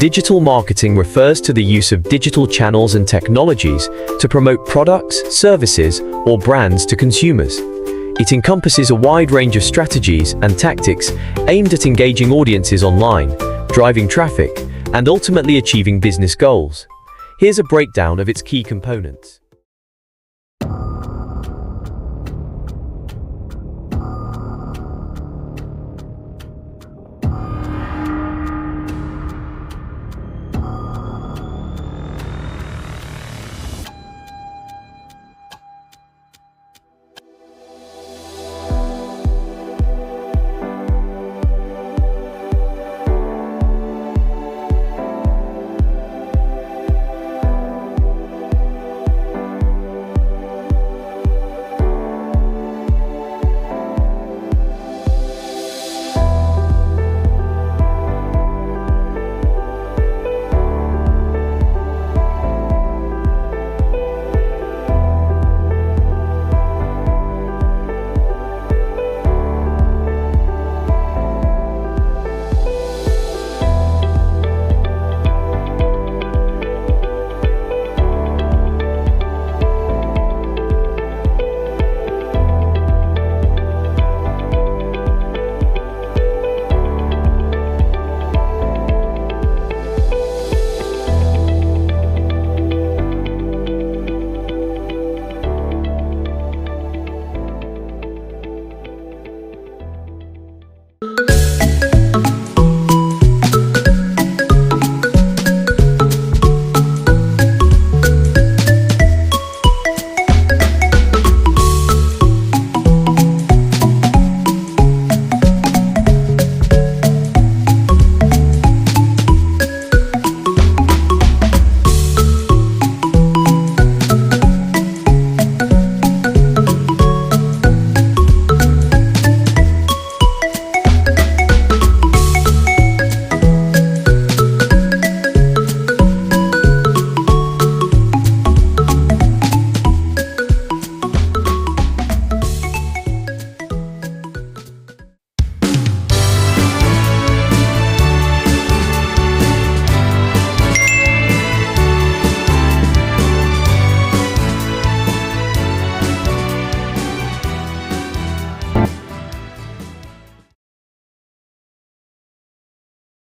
Digital marketing refers to the use of digital channels and technologies to promote products, services, or brands to consumers. It encompasses a wide range of strategies and tactics aimed at engaging audiences online, driving traffic, and ultimately achieving business goals. Here's a breakdown of its key components.